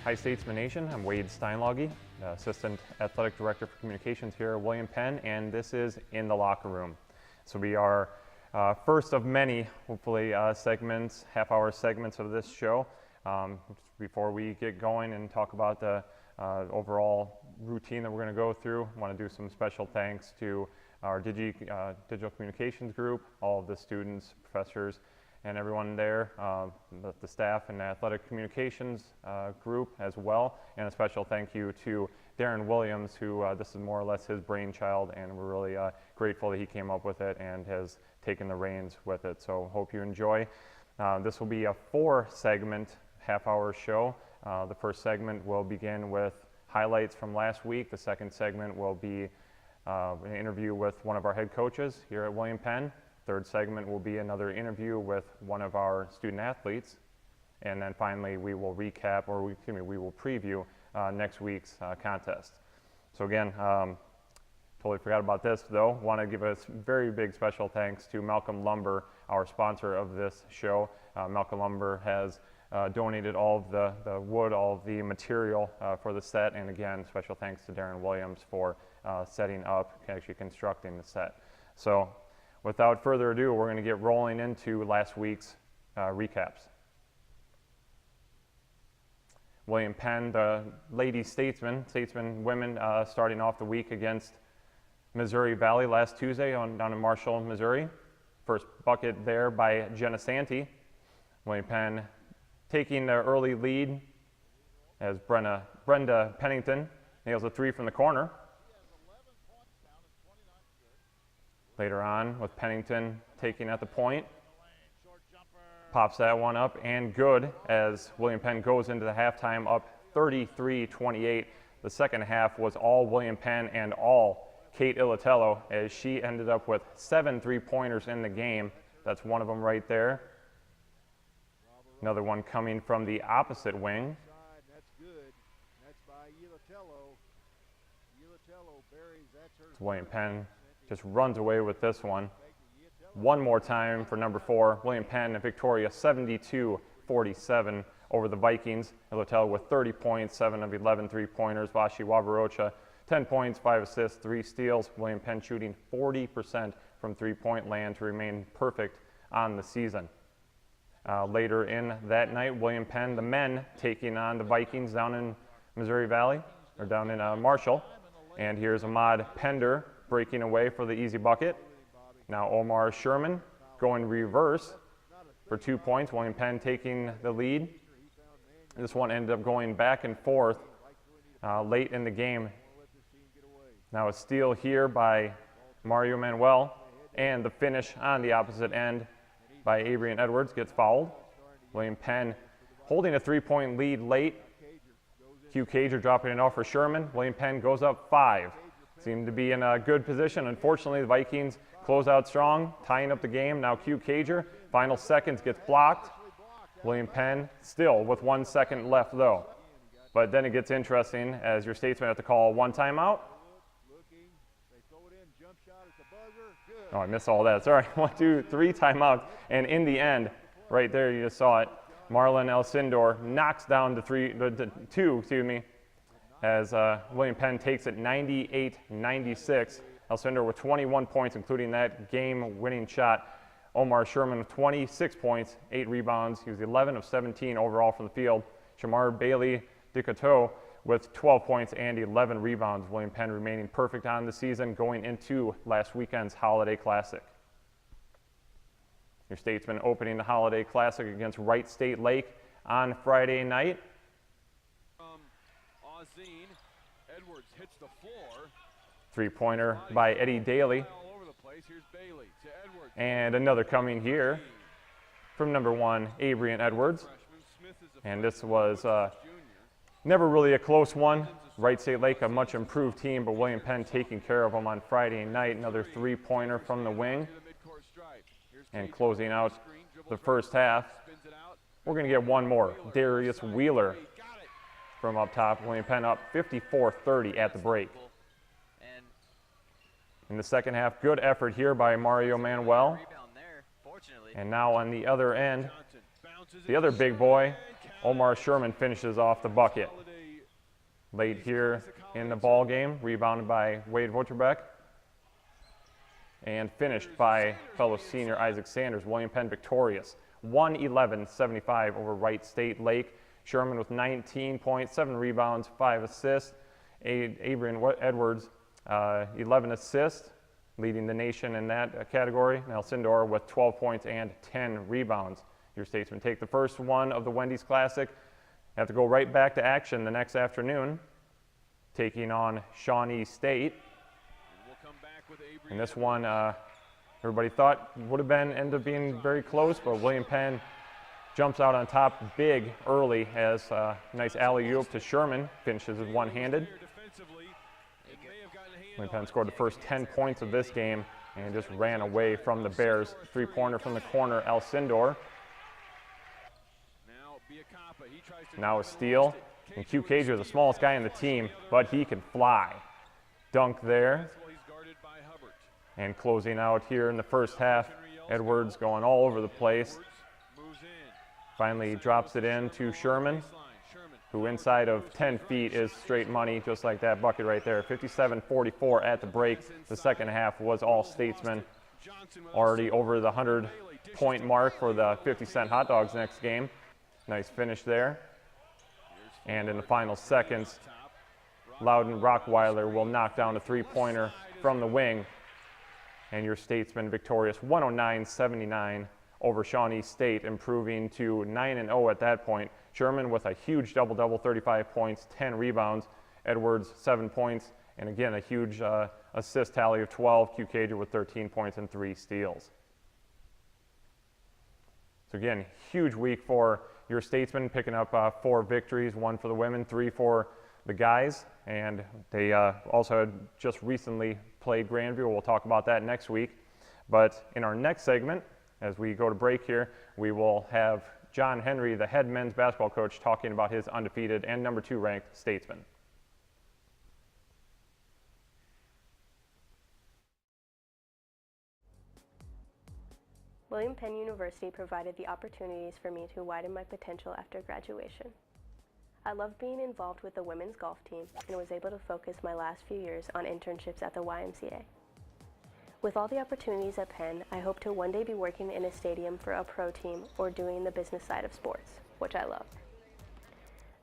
Hi Statesman Nation, I'm Wade Steinloggy, Assistant Athletic Director for Communications here at William Penn, and this is In the Locker Room. So we are first of many, hopefully, segments, half-hour segments of this show. Before we get going and talk about the overall routine that we're going to go through, I want to do some special thanks to our digital communications group, all of the students, professors, and everyone there, the staff and the athletic communications group as well. And a special thank you to Darren Williams, who this is more or less his brainchild, and we're really grateful that he came up with it and has taken the reins with it. So hope you enjoy. This will be a 4-segment half-hour show. The first segment will begin with highlights from last week. The second segment will be an interview with one of our head coaches here at William Penn. Third segment will be another interview with one of our student athletes. And then finally, we will recap, or we will preview next week's contest. So again, totally forgot about this though. Want to give a very big special thanks to Malcolm Lumber, our sponsor of this show. Malcolm Lumber has donated all of the wood, all of the material for the set. And again, special thanks to Darren Williams for setting up, actually constructing the set. So without further ado, we're going to get rolling into last week's recaps. William Penn, the lady statesmen women, starting off the week against Missouri Valley last Tuesday down in Marshall, Missouri. First bucket there by Jenna Santee. William Penn taking the early lead as Brenda Pennington nails a 3 from the corner. Later on, with Pennington taking at the point, pops that one up and good as William Penn goes into the halftime up 33-28. The second half was all William Penn and all Kate Ilatello as she ended up with 7 3-pointers in the game. That's one of them right there. Another one coming from the opposite wing. That's good. That's by Ilatello. It's William Penn just runs away with this one. One more time for number 4. William Penn and Victoria 72-47 over the Vikings. Ilatello with 30 points, 7 of 11 3-pointers. Vashi Wabarocha 10 points, 5 assists, 3 steals. William Penn shooting 40% from 3-point land to remain perfect on the season. Later in that night, William Penn, the men, taking on the Vikings down in Missouri Valley, or down in Marshall. And here's Ahmad Pender breaking away for the easy bucket. Now Omar Sherman going reverse for 2 points. William Penn taking the lead. This one ended up going back and forth late in the game. Now a steal here by Mario Manuel, and the finish on the opposite end by Adrian Edwards gets fouled. William Penn holding a 3-point lead late. Hugh Cager dropping it off for Sherman. William Penn goes up 5. Seemed to be in a good position. Unfortunately, the Vikings close out strong, tying up the game. Now Hugh Cager, final seconds, gets blocked. William Penn still with 1 second left though. But then it gets interesting as your statesmen have to call one timeout. Oh, I missed all that. Sorry. 1, 2, 3 timeouts. And in the end, right there, you just saw it. Marlon Elsindor knocks down the 2, as William Penn takes it 98-96. Elsindor with 21 points, including that game-winning shot. Omar Sherman with 26 points, 8 rebounds. He was 11 of 17 overall from the field. Shamar Bailey Dicoteau with 12 points and 11 rebounds. William Penn remaining perfect on the season going into last weekend's Holiday Classic. Your statesmen opening the Holiday Classic against Wright State Lake on Friday night. Edwards hits the floor. 3-pointer by Eddie Daly. And another coming here from number 1, Adrian Edwards. And this was never really a close one. Wright State Lake, a much improved team, but William Penn taking care of them on Friday night. Another 3-pointer from the wing. And closing out the first half, we're going to get one more. Darius Wheeler from up top. William Penn up 54-30 at the break. In the second half, good effort here by Mario Manuel. And now on the other end, the other big boy, Omar Sherman finishes off the bucket. Late here in the ball game, rebounded by Wade Wotterbeck and finished by fellow senior Isaac Sanders. William Penn victorious, 111-75 over Wright State Lake. Sherman with 19 points, 7 rebounds, 5 assists. Adrian Edwards, 11 assists, leading the nation in that category. Now Sindor with 12 points and 10 rebounds. Your Statesmen take the first one of the Wendy's Classic. Have to go right back to action the next afternoon, taking on Shawnee State. And this one, everybody thought would have ended up being very close, but William Penn jumps out on top big early as a nice alley-oop to Sherman, finishes it one-handed. William Penn scored the first 10 points of this game and just ran away from the Bears. Three-pointer from the corner, Alcindor. Now a steal, and Q Cager, the smallest guy on the team, but he can fly. Dunk there. And closing out here in the first half, Edwards going all over the place. Finally drops it in to Sherman, who inside of 10 feet is straight money, just like that bucket right there. 57-44 at the break. The second half was all Statesmen. Already over the 100-point mark for the 50-cent hot dogs next game. Nice finish there. And in the final seconds, Loudon Rockweiler will knock down a three-pointer from the wing. And your Statesmen victorious 109-79 over Shawnee State, improving to 9-0 at that point. Sherman with a huge double-double, 35 points, 10 rebounds. Edwards, 7 points, and again, a huge assist tally of 12. Q Cager with 13 points and 3 steals. So again, huge week for your Statesmen, picking up 4 victories, 1 for the women, 3 for the guys, and they also had just recently played Grandview. We'll talk about that next week. But in our next segment, as we go to break here, we will have John Henry, the head men's basketball coach, talking about his undefeated and number 2 ranked Statesmen. William Penn University provided the opportunities for me to widen my potential after graduation. I loved being involved with the women's golf team and was able to focus my last few years on internships at the YMCA. With all the opportunities at Penn, I hope to one day be working in a stadium for a pro team or doing the business side of sports, which I love.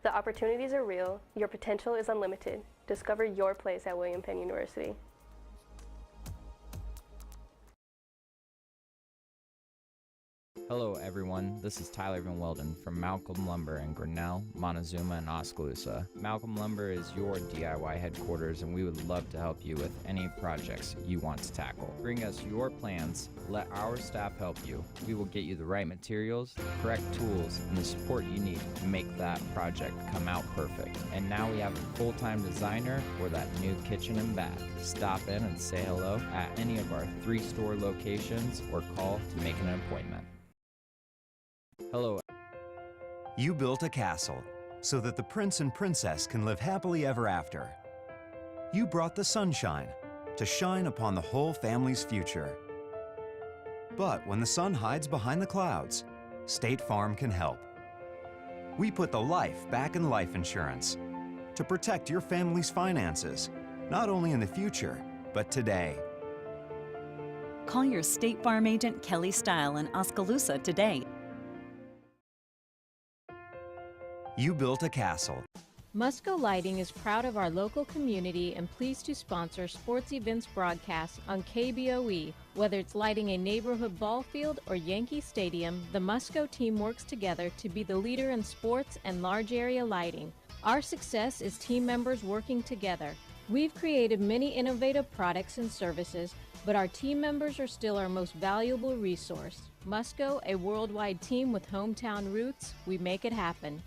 The opportunities are real, your potential is unlimited. Discover your place at William Penn University. Hello everyone, this is Tyler Van Welden from Malcolm Lumber in Grinnell, Montezuma, and Oskaloosa. Malcolm Lumber is your DIY headquarters and we would love to help you with any projects you want to tackle. Bring us your plans, let our staff help you. We will get you the right materials, the correct tools, and the support you need to make that project come out perfect. And now we have a full-time designer for that new kitchen and bath. Stop in and say hello at any of our 3 store locations or call to make an appointment. Hello. You built a castle so that the prince and princess can live happily ever after. You brought the sunshine to shine upon the whole family's future. But when the sun hides behind the clouds, State Farm can help. We put the life back in life insurance to protect your family's finances, not only in the future, but today. Call your State Farm agent Kelly Style in Oskaloosa today. You built a castle. Musco Lighting is proud of our local community and pleased to sponsor sports events broadcasts on KBOE. Whether it's lighting a neighborhood ball field or Yankee Stadium, the Musco team works together to be the leader in sports and large area lighting. Our success is team members working together. We've created many innovative products and services, but our team members are still our most valuable resource. Musco, a worldwide team with hometown roots, we make it happen.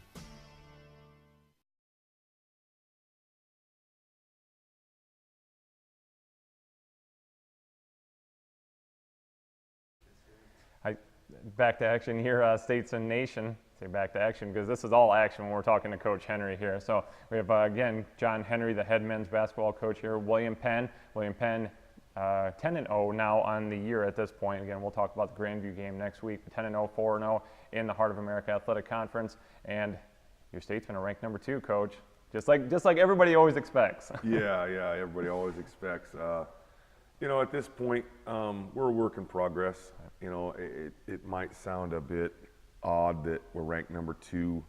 Back to action here, States and Nation. Say back to action because this is all action when we're talking to Coach Henry here. So we have, again, John Henry, the head men's basketball coach here. William Penn. William Penn, 10-0 now on the year at this point. Again, we'll talk about the Grandview game next week. 10-0, 4-0. in the Heart of America Athletic Conference. And your statesmen are ranked number 2, Coach. Just like everybody always expects. Yeah, everybody always expects. You know, at this point, we're a work in progress. You know, it might sound a bit odd that we're ranked number 2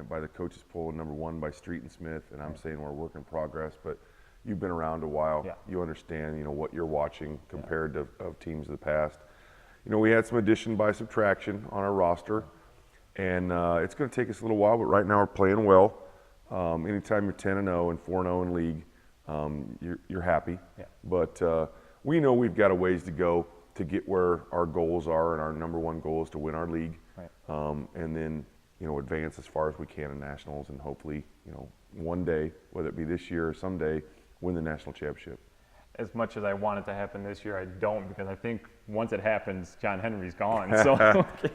by the coaches poll and number 1 by Street and Smith, and I'm saying we're a work in progress, but you've been around a while. Yeah. You understand, you know, what you're watching compared to of teams of the past. You know, we had some addition by subtraction on our roster, and it's going to take us a little while, but right now we're playing well. Anytime you're 10-0 and 4-0 in league, you're happy. Yeah. But we know we've got a ways to go to get where our goals are, and our number 1 goal is to win our league, and then, you know, advance as far as we can in nationals, and hopefully, you know, one day, whether it be this year or someday, win the national championship. As much as I want it to happen this year, I don't, because I think once it happens, John Henry's gone. So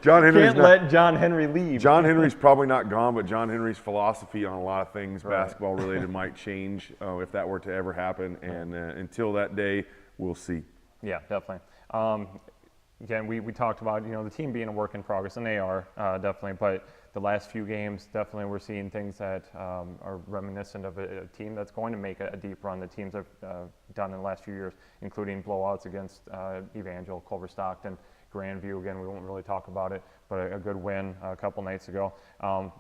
John Henry's can't let John Henry leave. John Henry's probably not gone, but John Henry's philosophy on a lot of things basketball related might change if that were to ever happen. And until that day, we'll see. Yeah, definitely. Again, we talked about, you know, the team being a work in progress, and they are definitely. But the last few games, definitely we're seeing things that are reminiscent of a team that's going to make a deep run. The teams have done in the last few years, including blowouts against Evangel, Culver Stockton, Grandview. Again, we won't really talk about it, but a good win a couple nights ago.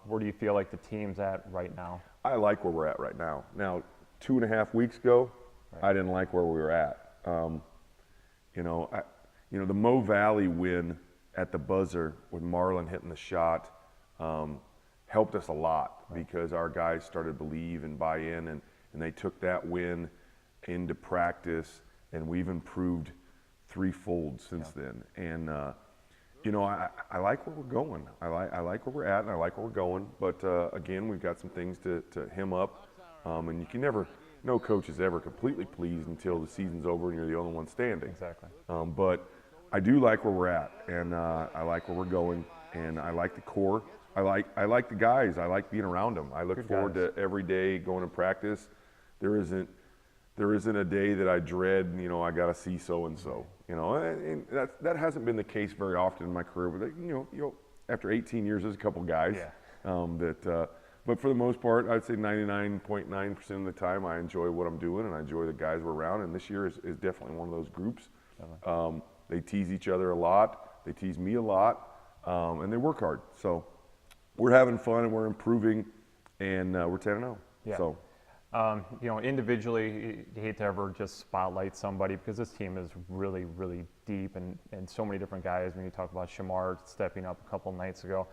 Where do you feel like the team's at right now? I like where we're at right now. Now, 2.5 weeks ago, I didn't like where we were at. You know, the Mo Valley win at the buzzer with Marlon hitting the shot helped us a lot because our guys started to believe and buy in, and they took that win into practice, and we've improved threefold since then. And you know, I like where we're going. I like where we're at, and I like where we're going. But again, we've got some things to hem up, and you can never. No coach is ever completely pleased until the season's over and you're the only one standing. Exactly. But I do like where we're at, and I like where we're going, and I like the core. I like the guys. I like being around them. I look forward to every day going to practice. There isn't a day that I dread. You know, I got to see so and so. You know, and that hasn't been the case very often in my career. But you know, after 18 years, there's a couple guys that. But for the most part, I'd say 99.9% of the time, I enjoy what I'm doing, and I enjoy the guys we're around. And this year is definitely one of those groups. They tease each other a lot. They tease me a lot, and they work hard. So we're having fun, and we're improving, and we're 10-0. Yeah. So. You know, individually, you hate to ever just spotlight somebody because this team is really, really deep and so many different guys. When you talk about Shamar stepping up a couple nights ago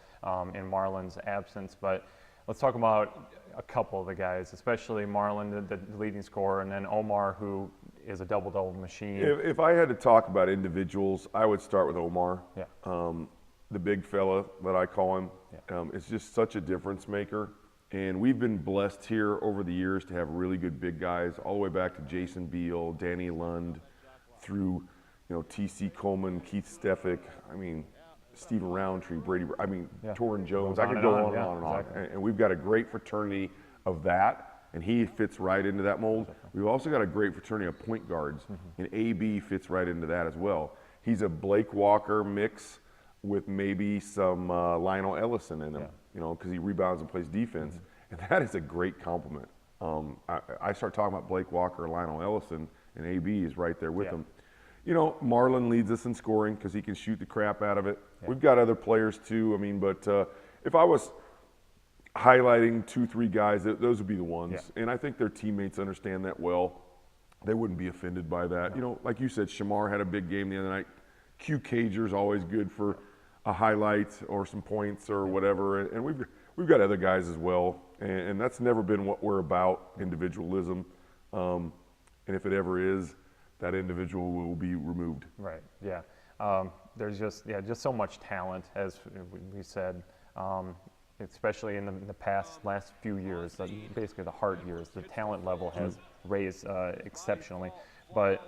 in Marlon's absence, but let's talk about a couple of the guys, especially Marlon, the leading scorer, and then Omar, who is a double-double machine. If I had to talk about individuals, I would start with Omar. Yeah. The big fella that I call him. Yeah. Is just such a difference maker. And we've been blessed here over the years to have really good big guys, all the way back to Jason Beal, Danny Lund, through, you know, T.C. Coleman, Keith Stefik, I mean, Stephen Roundtree, Brady, I mean, Torrin Jones. I could go on and on and on. Exactly. And we've got a great fraternity of that, and he fits right into that mold. We've also got a great fraternity of point guards, and AB fits right into that as well. He's a Blake Walker mix with maybe some Lionel Ellison in him, you know, because he rebounds and plays defense. And that is a great compliment. I start talking about Blake Walker, Lionel Ellison, and AB is right there with him. You know, Marlon leads us in scoring because he can shoot the crap out of it. We've got other players too. I mean, but if I was highlighting 2-3 guys, those would be the ones. And I think their teammates understand that well. They wouldn't be offended by that. You know, like you said, Shamar had a big game the other night. Q Cager's always good for a highlight or some points or whatever. And we've got other guys as well. And that's never been what we're about, individualism. And if it ever is, that individual will be removed. Right. Yeah. There's just so much talent, as we said, especially in the last few years. Basically, the hard years, the talent level has raised exceptionally. But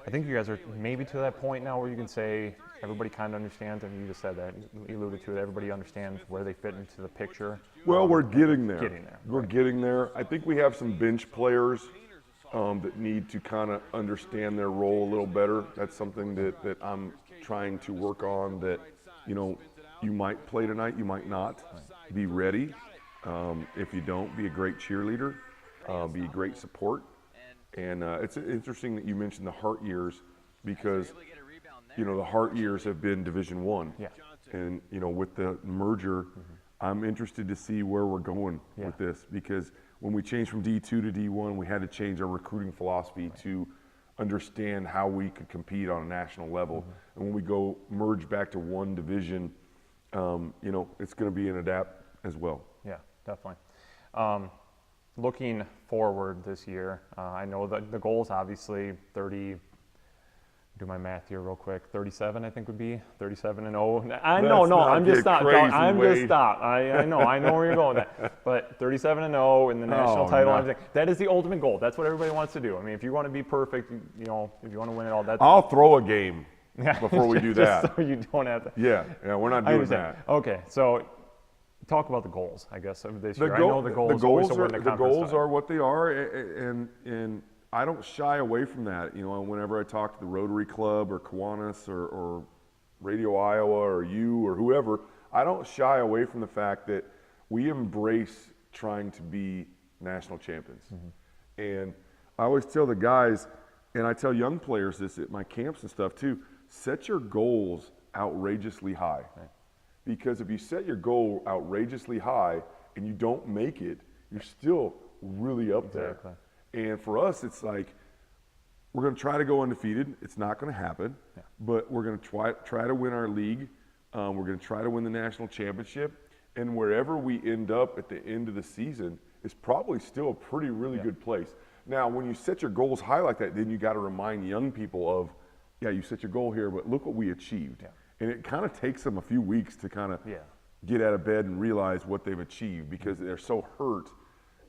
I think you guys are maybe to that point now where you can say everybody kind of understands, and you just said that, you alluded to it, everybody understands where they fit into the picture. Well, we're getting there. We're right. getting there. I think we have some bench players that need to kind of understand their role a little better. That's something that I'm trying to work on, that, you know, You might play tonight, you might not. Be ready. If you don't, be a great cheerleader, be a great support. And it's interesting that you mentioned the Hart years, because the Hart years have been Division I. Yeah. And with the merger, I'm interested to see where we're going with this, because when we changed from D2 to D1, we had to change our recruiting philosophy to understand how we could compete on a national level. And when we go merge back to one division, it's going to be an adapt as well. Yeah, definitely. Looking forward this year, I know that the goals obviously 30. Do my math here real quick. 37, I think would be 37 and 0. I'm just stopped. I know where you're going with that. But 37 and 0 in the national title, and everything. That is the ultimate goal. That's what everybody wants to do. I mean, if you want to be perfect, if you want to win it all, that's. I'll throw a game before we do that. Just so you don't have to. Yeah, we're not doing that. Okay, so talk about the goals, I guess, of this year. I know the goals are what they are, and I don't shy away from that. Whenever I talk to the Rotary Club or Kiwanis or Radio Iowa or you or whoever, I don't shy away from the fact that we embrace trying to be national champions. And I always tell the guys, and I tell young players this at my camps and stuff too, set your goals outrageously high. Right. Because if you set your goal outrageously high and you don't make it, you're still really up there. And for us, it's like, we're going to try to go undefeated. It's not going to happen, but we're going to try to win our league. We're going to try to win the national championship. And wherever we end up at the end of the season is probably still a really good place. Now, when you set your goals high like that, then you got to remind young people of, you set your goal here, but look what we achieved. And it kind of takes them a few weeks to kind of get out of bed and realize what they've achieved, because they're so hurt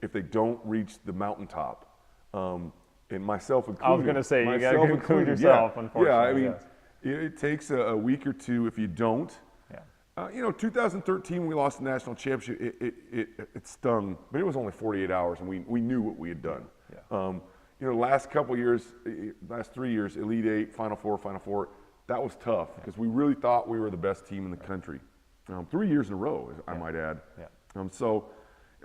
if they don't reach the mountaintop. And myself included. I was going to say, you got to include yourself, unfortunately. Yeah, I mean, it takes a week or two if you don't. 2013, we lost the national championship. It stung, but it was only 48 hours, and we knew what we had done. Last couple years, last 3 years, Elite Eight, Final Four, that was tough, because we really thought we were the best team in the country. 3 years in a row, I might add. So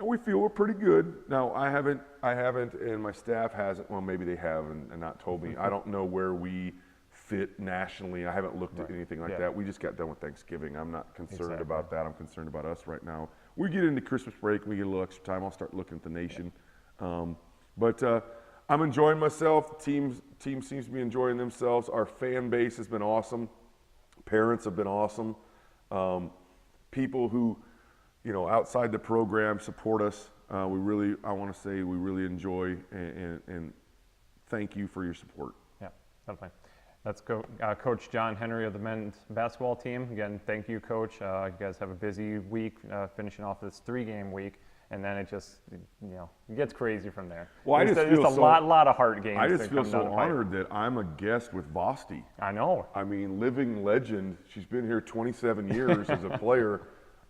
we feel we're pretty good. Now, I haven't, and my staff hasn't. Well, maybe they have and not told me. I don't know where we fit nationally. I haven't looked at anything like that. We just got done with Thanksgiving. I'm not concerned about that. I'm concerned about us right now. We get into Christmas break, we get a little extra time. I'll start looking at the nation. But I'm enjoying myself. The team seems to be enjoying themselves. Our fan base has been awesome. Parents have been awesome. People who, outside the program support us. I want to say we really enjoy and thank you for your support. Yeah, definitely. Let's go, Coach John Henry of the men's basketball team. Again, thank you, Coach. You guys have a busy week, finishing off this 3-game week, and then it just, it gets crazy from there. Well, I just feel a lot of heart games. I just feel so honored that I'm a guest with Vosti. I know. I mean, living legend. She's been here 27 years as a player,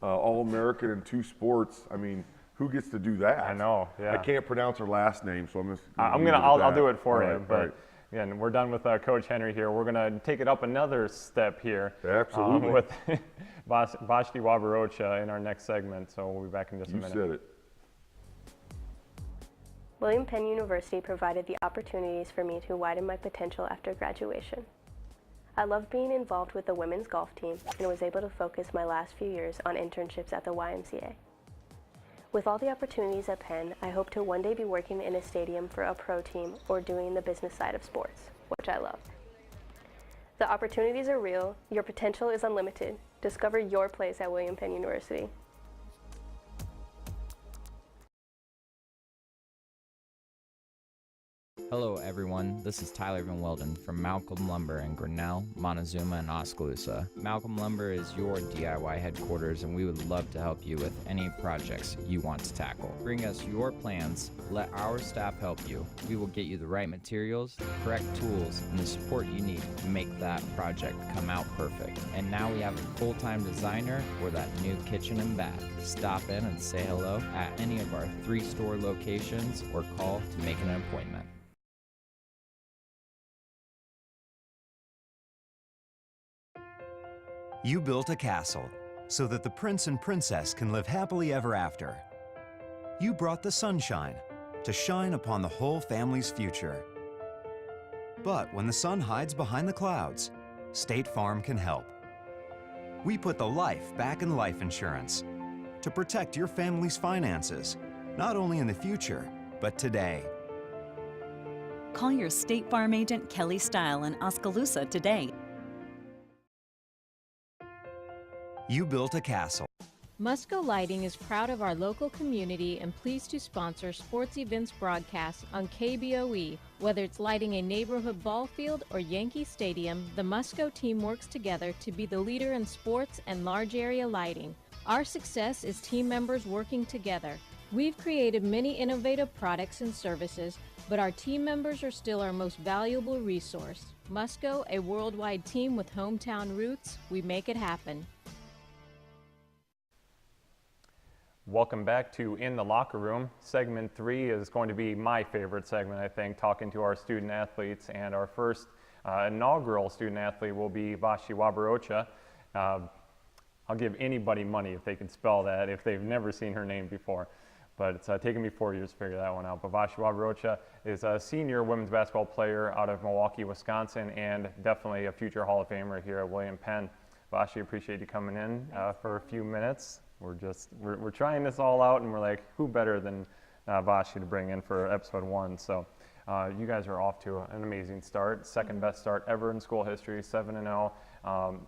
All-American in 2 sports. I mean, who gets to do that? I know. Yeah. I can't pronounce her last name, so I'm just. I'll do it for you. But right. Again, we're done with Coach Henry here. We're going to take it up another step here. Absolutely. With Vashti Wabarocha in our next segment. So we'll be back in just a minute. You said it. William Penn University provided the opportunities for me to widen my potential after graduation. I loved being involved with the women's golf team and was able to focus my last few years on internships at the YMCA. With all the opportunities at Penn, I hope to one day be working in a stadium for a pro team or doing the business side of sports, which I love. The opportunities are real, your potential is unlimited. Discover your place at William Penn University. Hello everyone, this is Tyler Van Welden from Malcolm Lumber in Grinnell, Montezuma, and Oskaloosa. Malcolm Lumber is your DIY headquarters, and we would love to help you with any projects you want to tackle. Bring us your plans, let our staff help you. We will get you the right materials, the correct tools, and the support you need to make that project come out perfect. And now we have a full-time designer for that new kitchen and bath. Stop in and say hello at any of our 3 store locations or call to make an appointment. You built a castle so that the prince and princess can live happily ever after. You brought the sunshine to shine upon the whole family's future. But when the sun hides behind the clouds, State Farm can help. We put the life back in life insurance to protect your family's finances, not only in the future, but today. Call your State Farm agent Kelly Style in Oskaloosa today. You built a castle. Musco Lighting is proud of our local community and pleased to sponsor sports events broadcasts on KBOE. Whether it's lighting a neighborhood ball field or Yankee Stadium, the Musco team works together to be the leader in sports and large area lighting. Our success is team members working together. We've created many innovative products and services, but our team members are still our most valuable resource. Musco, a worldwide team with hometown roots, we make it happen. Welcome back to In the Locker Room. Segment 3 is going to be my favorite segment, I think, talking to our student athletes. And our first inaugural student athlete will be Vashi Wabarocha. I'll give anybody money if they can spell that, if they've never seen her name before. But it's taken me 4 years to figure that one out. But Vashi Wabarocha is a senior women's basketball player out of Milwaukee, Wisconsin, and definitely a future Hall of Famer here at William Penn. Vashi, appreciate you coming in for a few minutes. We're trying this all out, and we're like, who better than Vashi to bring in for episode 1? So you guys are off to an amazing start, second best start ever in school history, 7-0.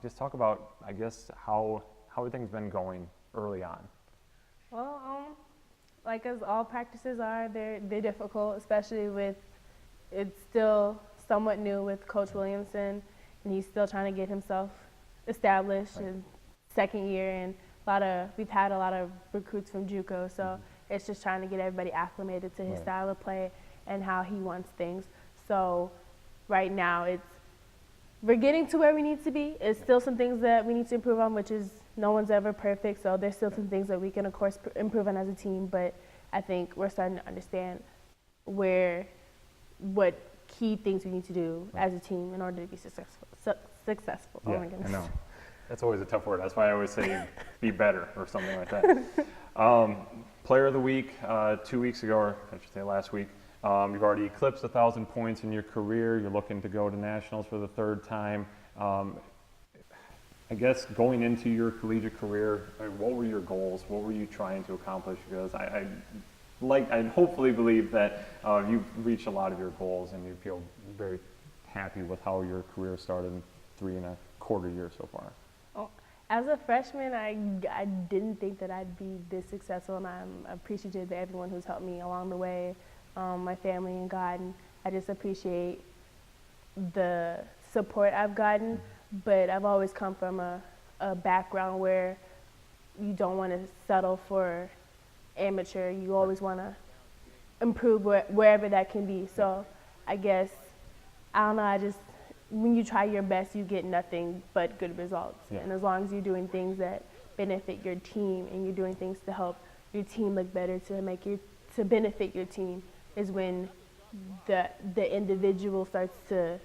Just talk about, I guess, how everything's been going early on. Well, like as all practices are, they're difficult, especially with it's still somewhat new with Coach Williamson, and he's still trying to get himself established in second year, and we've had a lot of recruits from JUCO, so it's just trying to get everybody acclimated to his style of play and how he wants things. So right now we're getting to where we need to be. It's still some things that we need to improve on, which is no one's ever perfect, so there's still some things that we can, of course, improve on as a team, but I think we're starting to understand what key things we need to do as a team in order to be successful. Yeah, oh my goodness. I know. That's always a tough word. That's why I always say be better or something like that. Player of the week 2 weeks ago, or I should say last week, you've already eclipsed 1,000 points in your career. You're looking to go to nationals for the third time. I guess going into your collegiate career, what were your goals? What were you trying to accomplish? Because I hopefully believe that you've reached a lot of your goals and you feel very happy with how your career started in 3.25 years so far. As a freshman, I didn't think that I'd be this successful, and I'm appreciative to everyone who's helped me along the way, my family and God, and I just appreciate the support I've gotten, but I've always come from a background where you don't want to settle for amateur. You always want to improve wherever that can be. So I guess, I don't know, when you try your best, you get nothing but good results. Yeah. And as long as you're doing things that benefit your team and you're doing things to help your team look better, to benefit your team, is when the individual starts to,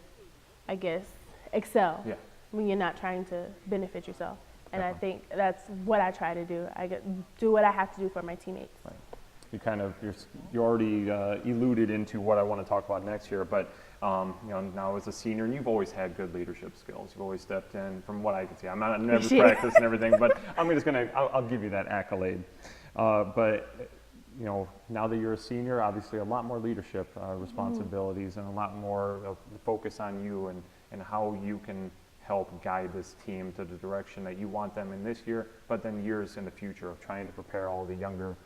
I guess, excel. Yeah. When you're not trying to benefit yourself. And I think that's what I try to do. Do what I have to do for my teammates. Right. You already alluded into what I want to talk about next year, but now as a senior, and you've always had good leadership skills. You've always stepped in, from what I can see. I've never practiced and everything, but I'll give you that accolade. But now that you're a senior, obviously a lot more leadership responsibilities and a lot more of the focus on you and how you can help guide this team to the direction that you want them in this year, but then years in the future of trying to prepare all the younger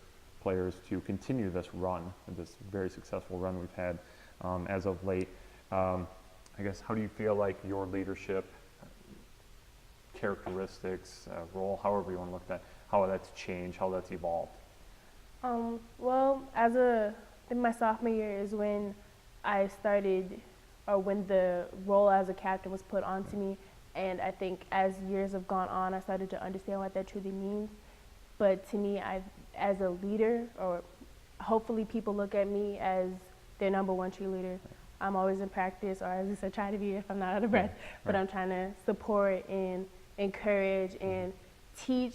players to continue this run, this very successful run we've had as of late. I guess, how do you feel like your leadership characteristics, role, however you want to look at that, how that's changed, how that's evolved? Well, I think my sophomore year is when I started, or when the role as a captain was put onto me, and I think as years have gone on, I started to understand what that truly means. But to me, as a leader, or hopefully people look at me as their number one cheerleader. I'm always in practice, or as I said, try to be if I'm not out of breath, but I'm trying to support and encourage and teach,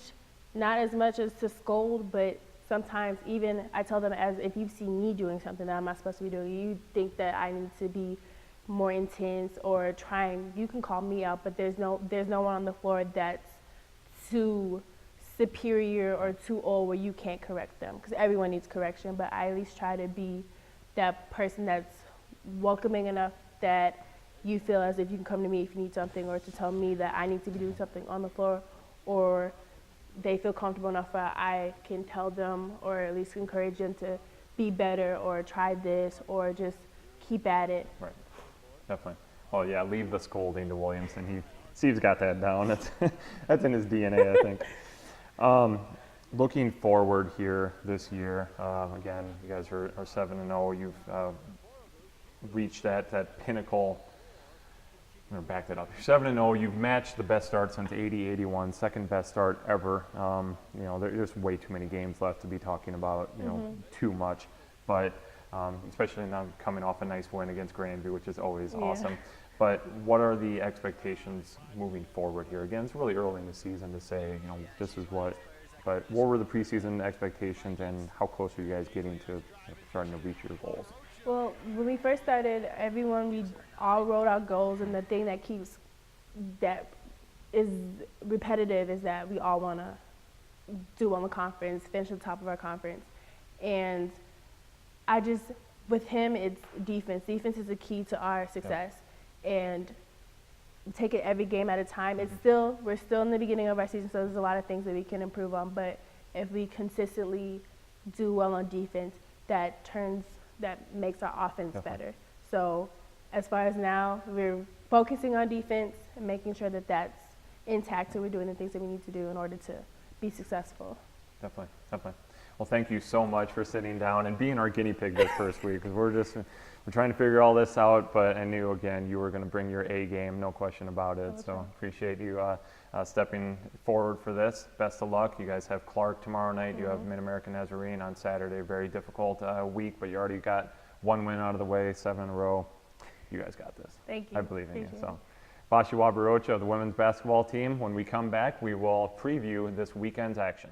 not as much as to scold, but sometimes even I tell them, as if you see me doing something that I'm not supposed to be doing, you think that I need to be more intense or trying, you can call me out, but there's no one on the floor that's too superior or too old where you can't correct them, because everyone needs correction. But I at least try to be that person that's welcoming enough that you feel as if you can come to me if you need something, or to tell me that I need to be doing something on the floor, or they feel comfortable enough that I can tell them or at least encourage them to be better or try this or just keep at it. Right, definitely. Oh yeah, leave the scolding to Williamson. Steve's got that down. That's in his DNA, I think. Looking forward here this year, again, you guys are 7-0. You've reached that pinnacle. I'm going to back that up. You're 7-0. You've matched the best start since 80-81, second best start ever. You know, there's way too many games left to be talking about, you know, too much. But especially now coming off a nice win against Grandview, which is always awesome. But what are the expectations moving forward here? Again, it's really early in the season to say, you know, this is what. But what were the preseason expectations, and how close are you guys getting to starting to reach your goals? Well, when we first started, we all wrote out goals, and the thing that is repetitive is that we all want to do well in the conference, finish at the top of our conference. And with him, it's defense. Defense is the key to our success. And take it every game at a time. We're still in the beginning of our season, so there's a lot of things that we can improve on. But if we consistently do well on defense, that makes our offense better. So as far as now, we're focusing on defense and making sure that that's intact, so we're doing the things that we need to do in order to be successful. Definitely. Well, thank you so much for sitting down and being our guinea pig this first week, because we're trying to figure all this out, but I knew, again, you were going to bring your A game, no question about it. So appreciate you stepping forward for this. Best of luck. You guys have Clark tomorrow night. You have Mid-American Nazarene on Saturday. Very difficult week, but you already got one win out of the way, 7 in a row. You guys got this. Thank you. I believe in you. So, Bashi Wabarocha, the women's basketball team. When we come back, we will preview this weekend's action.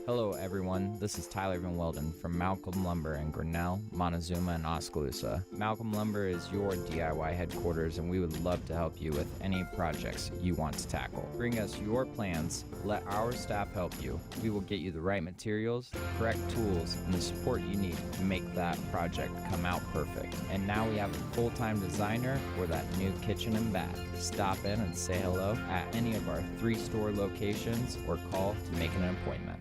Hello everyone, this is Tyler Van Welden from Malcolm Lumber in Grinnell, Montezuma, and Oskaloosa. Malcolm Lumber is your DIY headquarters, and we would love to help you with any projects you want to tackle. Bring us your plans, let our staff help you. We will get you the right materials, the correct tools, and the support you need to make that project come out perfect. And now we have a full-time designer for that new kitchen and bath. Stop in and say hello at any of our 3 store locations or call to make an appointment.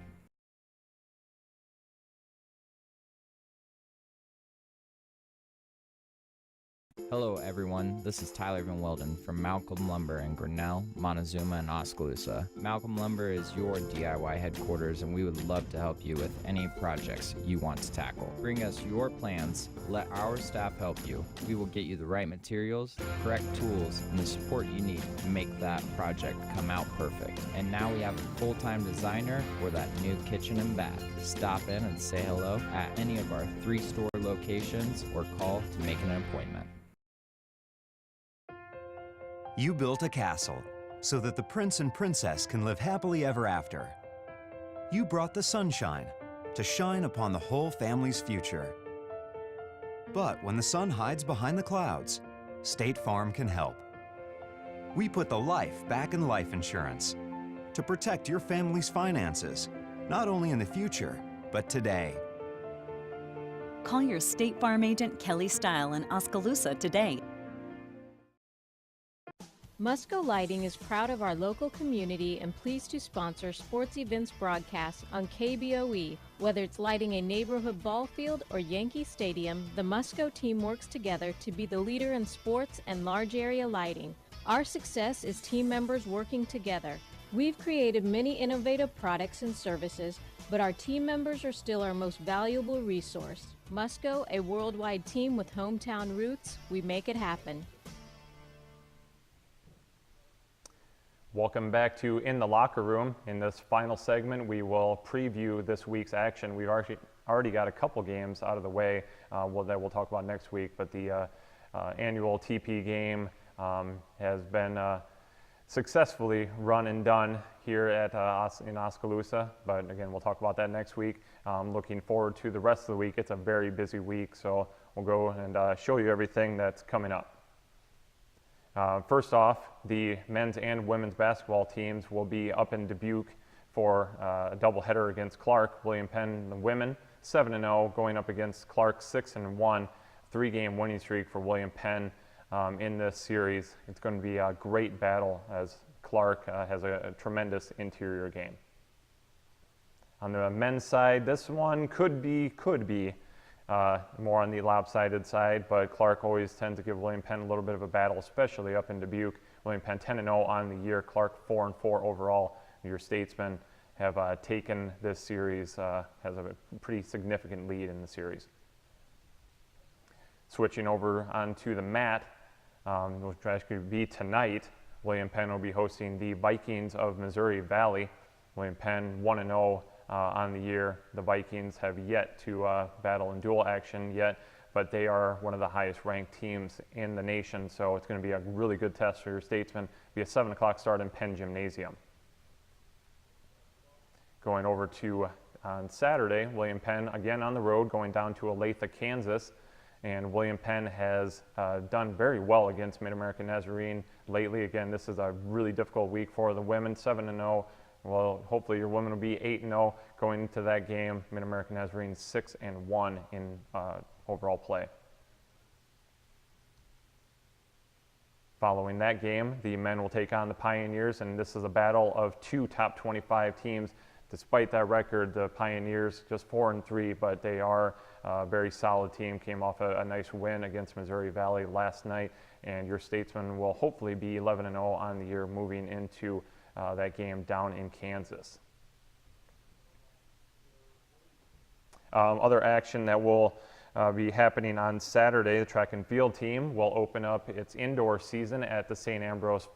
Hello everyone, this is Tyler Van Welden from Malcolm Lumber in Grinnell, Montezuma, and Oskaloosa. Malcolm Lumber is your DIY headquarters, and we would love to help you with any projects you want to tackle. Bring us your plans, let our staff help you. We will get you the right materials, the correct tools, and the support you need to make that project come out perfect. And now we have a full-time designer for that new kitchen and bath. Stop in and say hello at any of our 3 store locations or call to make an appointment. You built a castle so that the prince and princess can live happily ever after. You brought the sunshine to shine upon the whole family's future. But when the sun hides behind the clouds, State Farm can help. We put the life back in life insurance to protect your family's finances, not only in the future, but today. Call your State Farm agent Kelly Style in Oskaloosa today. Musco Lighting is proud of our local community and pleased to sponsor sports events broadcasts on KBOE. Whether it's lighting a neighborhood ball field or Yankee Stadium, the Musco team works together to be the leader in sports and large area lighting. Our success is team members working together. We've created many innovative products and services, but our team members are still our most valuable resource. Musco, a worldwide team with hometown roots, we make it happen. Welcome back to In the Locker Room. In this final segment, we will preview this week's action. We've already got a couple games out of the way that we'll talk about next week, but the annual TP game has been successfully run and done here at in Oskaloosa, but again, we'll talk about that next week. Looking forward to the rest of the week. It's a very busy week, so we'll go and show you everything that's coming up. First off, the men's and women's basketball teams will be up in Dubuque for a doubleheader against Clark. William Penn, the women, 7-0, going up against Clark, 6-1, 3-game winning streak for William Penn in this series. It's going to be a great battle as Clark has a tremendous interior game. On the men's side, this one could be more on the lopsided side, but Clark always tends to give William Penn a little bit of a battle, especially up in Dubuque. William Penn 10-0 on the year, Clark 4-4 overall. Your Statesmen have taken this series, has a pretty significant lead in the series. Switching over onto the mat, which actually be tonight, William Penn will be hosting the Vikings of Missouri Valley. William Penn 1-0 on the year. The Vikings have yet to battle in dual action yet, but they are one of the highest ranked teams in the nation, so it's going to be a really good test for your Statesmen. It'll be a 7 o'clock start in Penn Gymnasium. Going over to on Saturday, William Penn again on the road, going down to Olathe, Kansas. And William Penn has done very well against Mid-American Nazarene lately. Again, this is a really difficult week for the women, 7-0. Well, hopefully your women will be 8-0 going into that game. Mid-American Nazarene 6-1 in overall play. Following that game, the men will take on the Pioneers, and this is a battle of two top 25 teams. Despite that record, the Pioneers just 4-3, but they are a very solid team. Came off a nice win against Missouri Valley last night, and your Statesmen will hopefully be 11-0 on the year moving into that game down in Kansas. Other action that will be happening on Saturday, the track and field team will open up its indoor season at the St. Ambrose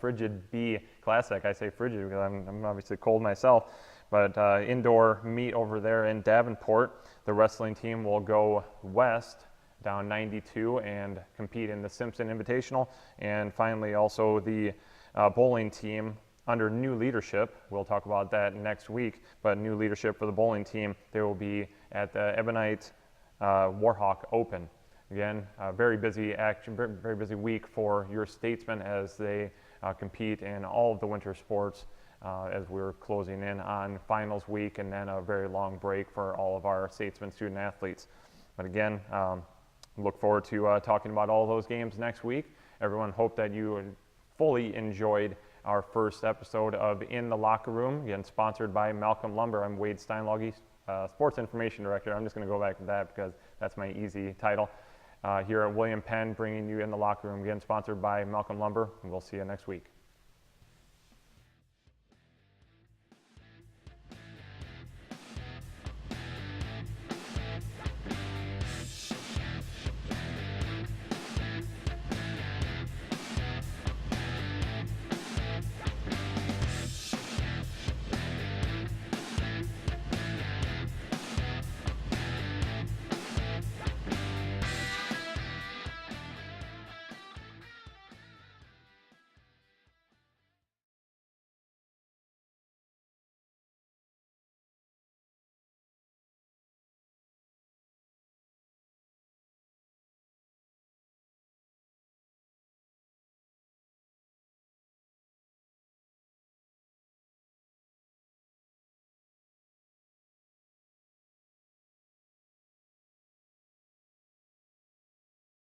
Frigid B Classic. I say frigid because I'm obviously cold myself, but indoor meet over there in Davenport. The wrestling team will go west down 92 and compete in the Simpson Invitational. And finally, also the bowling team under new leadership. We'll talk about that next week, but new leadership for the bowling team, they will be at the Ebonite Warhawk Open. Again, very busy action, very busy week for your Statesmen as they compete in all of the winter sports as we're closing in on finals week and then a very long break for all of our Statesmen student athletes. But again, look forward to talking about all those games next week. Everyone, hope that you fully enjoyed our first episode of In the Locker Room, again sponsored by Malcolm Lumber. I'm Wade Steinlogge, Sports Information Director. I'm just going to go back to that because that's my easy title. Here at William Penn, bringing you In the Locker Room, again sponsored by Malcolm Lumber, and we'll see you next week.